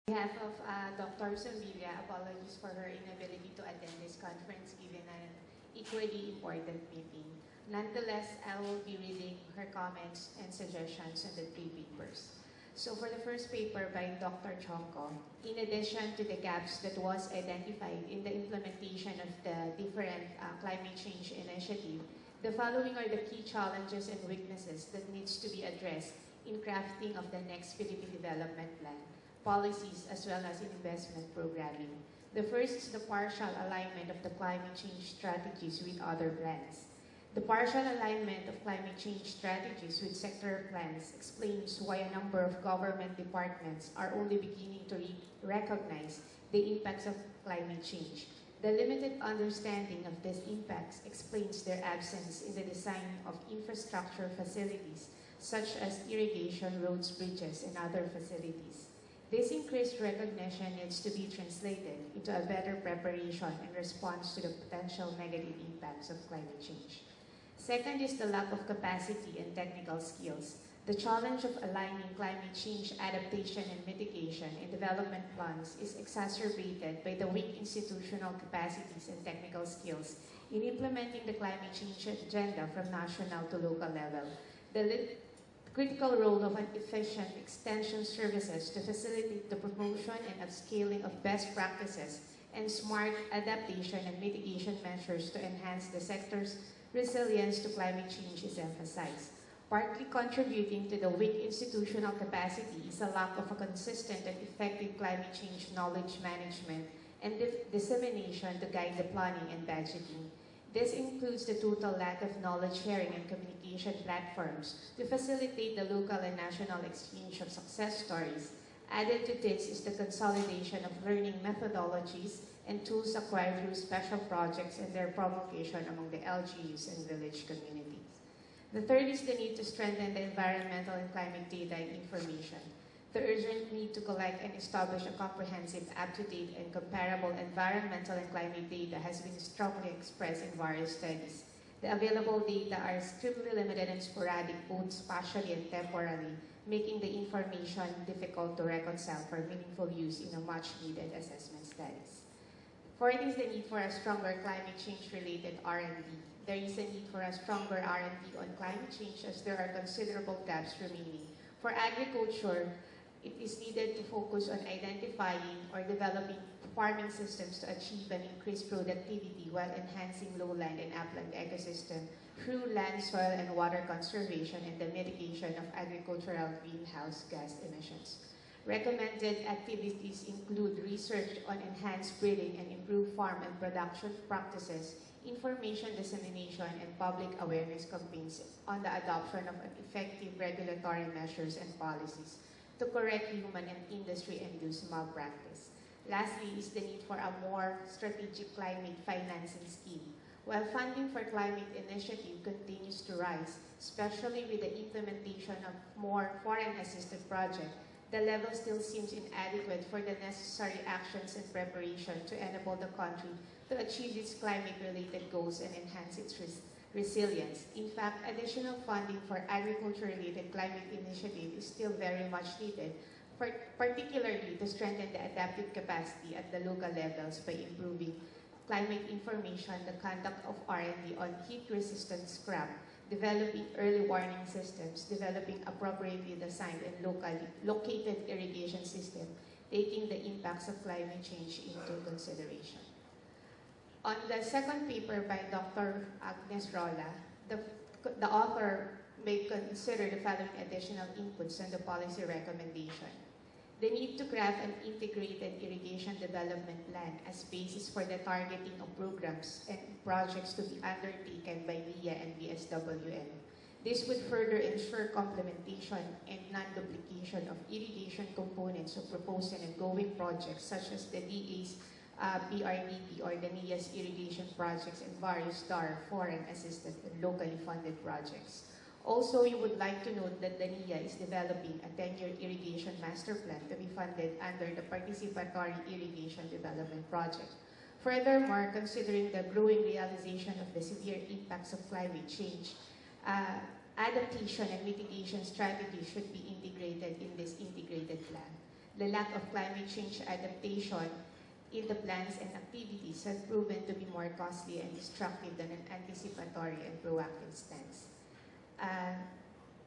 On behalf of Dr. Sombilla, apologies for her inability to attend this conference given an equally important meeting. Nonetheless, I will be reading her comments and suggestions on the three papers. So for the first paper by Dr. Chonko, in addition to the gaps that was identified in the implementation of the different climate change initiative, the following are the key challenges and weaknesses that needs to be addressed in crafting of the next Philippine Development Plan, policies, as well as in investment programming. The first is the partial alignment of the climate change strategies with other plans. The partial alignment of climate change strategies with sectoral plans explains why a number of government departments are only beginning to recognize the impacts of climate change. The limited understanding of these impacts explains their absence in the design of infrastructure facilities, such as irrigation, roads, bridges, and other facilities. This increased recognition needs to be translated into a better preparation and response to the potential negative impacts of climate change. Second is the lack of capacity and technical skills. The challenge of aligning climate change adaptation and mitigation in development plans is exacerbated by the weak institutional capacities and technical skills in implementing the climate change agenda from national to local level. The critical role of an efficient extension services to facilitate the promotion and upscaling of best practices and smart adaptation and mitigation measures to enhance the sector's resilience to climate change is emphasized. Partly contributing to the weak institutional capacity is a lack of a consistent and effective climate change knowledge management and dissemination to guide the planning and budgeting. This includes the total lack of knowledge sharing and communication platforms to facilitate the local and national exchange of success stories. Added to this is the consolidation of learning methodologies and tools acquired through special projects and their promulgation among the LGUs and village communities. The third is the need to strengthen the environmental and climate data and information. The urgent need to collect and establish a comprehensive, up-to-date, and comparable environmental and climate data has been strongly expressed in various studies. The available data are extremely limited and sporadic, both spatially and temporally, making the information difficult to reconcile for meaningful use in a much-needed assessment studies. Fourth is the need for a stronger climate change-related R&D. There is a need for a stronger R&D on climate change as there are considerable gaps remaining. For agriculture, it is needed to focus on identifying or developing farming systems to achieve an increased productivity while enhancing lowland and upland ecosystem through land, soil, and water conservation and the mitigation of agricultural greenhouse gas emissions. Recommended activities include research on enhanced breeding and improved farm and production practices, information dissemination, and public awareness campaigns on the adoption of effective regulatory measures and policies to correct human and industry-induced malpractice. Lastly is the need for a more strategic climate financing scheme. While funding for climate initiative continues to rise, especially with the implementation of more foreign-assisted projects, the level still seems inadequate for the necessary actions and preparation to enable the country to achieve its climate-related goals and enhance its resilience. In fact, additional funding for agriculture-related climate initiative is still very much needed, particularly to strengthen the adaptive capacity at the local levels by improving climate information, the conduct of R&D on heat-resistant scrap, developing early warning systems, developing appropriately designed and locally located irrigation system, taking the impacts of climate change into consideration. On the second paper by Dr. Agnes Rolla, the author may consider the following additional inputs on the policy recommendation. The need to craft an integrated irrigation development plan as basis for the targeting of programs and projects to be undertaken by NIA and BSWN. This would further ensure complementation and non-duplication of irrigation components of proposed and ongoing projects such as the DA's PRDP or the NIA's irrigation projects and various DAR foreign assisted and locally funded projects. Also, we would like to note that the NIA is developing a 10-year irrigation master plan to be funded under the Participatory Irrigation Development Project. Furthermore, considering the growing realization of the severe impacts of climate change, adaptation and mitigation strategies should be integrated in this integrated plan. the lack of climate change adaptation in the plans and activities has proven to be more costly and destructive than an anticipatory and proactive stance.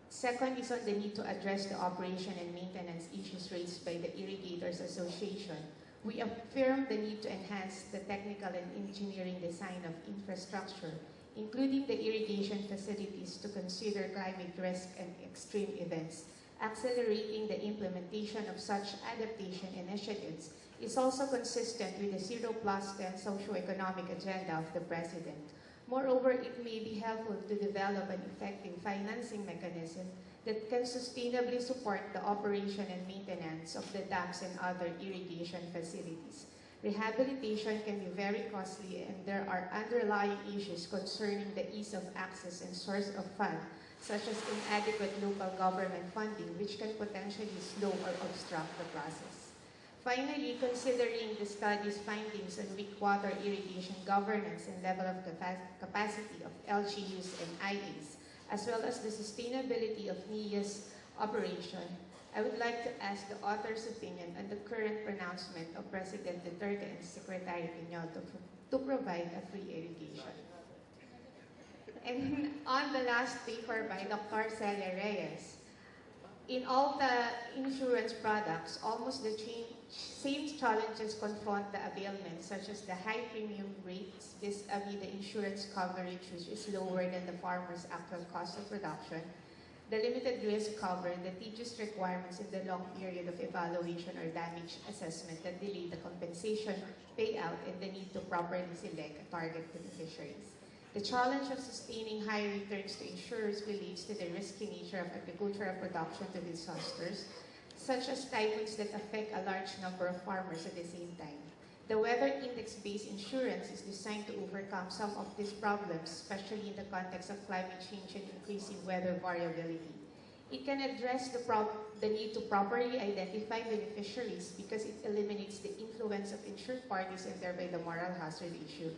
Second is on the need to address the operation and maintenance issues raised by the Irrigators Association. We affirm the need to enhance the technical and engineering design of infrastructure, including the irrigation facilities, to consider climate risk and extreme events. Accelerating the implementation of such adaptation initiatives is also consistent with the 0+10 socioeconomic agenda of the President. Moreover, it may be helpful to develop an effective financing mechanism that can sustainably support the operation and maintenance of the dams and other irrigation facilities. Rehabilitation can be very costly, and there are underlying issues concerning the ease of access and source of funds, such as inadequate local government funding, which can potentially slow or obstruct the process. Finally, considering the study's findings on weak water irrigation governance and level of capacity of LGUs and IAs, as well as the sustainability of NIA's operation, I would like to ask the author's opinion on the current pronouncement of President Duterte and Secretary Llanto to provide a free irrigation. And on the last paper by Dr. Celia Reyes, in all the insurance products, almost the same challenges confront the availment, such as the high premium rates vis-a-vis the insurance coverage, which is lower than the farmer's actual cost of production, the limited risk cover, the tedious requirements in the long period of evaluation or damage assessment that delay the compensation payout, and the need to properly select a target beneficiaries. The challenge of sustaining high returns to insurers relates to the risky nature of agricultural production to disasters, such as typhoons that affect a large number of farmers at the same time. The weather index-based insurance is designed to overcome some of these problems, especially in the context of climate change and increasing weather variability. It can address the need to properly identify beneficiaries because it eliminates the influence of insured parties and thereby the moral hazard issue.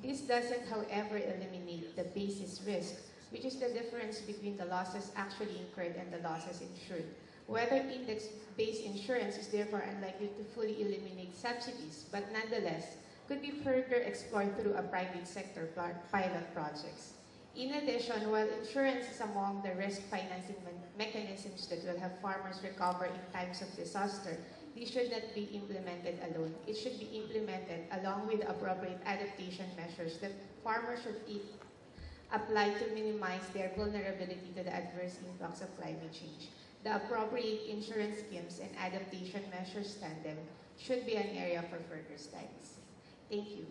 This doesn't, however, eliminate the basis risk, which is the difference between the losses actually incurred and the losses insured. Weather index-based insurance is therefore unlikely to fully eliminate subsidies, but nonetheless could be further explored through a private sector pilot projects. In addition, while insurance is among the risk financing mechanisms that will have farmers recover in times of disaster, these should not be implemented alone. It should be implemented along with appropriate adaptation measures that farmers should apply to minimize their vulnerability to the adverse impacts of climate change. The appropriate insurance schemes and adaptation measures tandem should be an area for further studies. Thank you.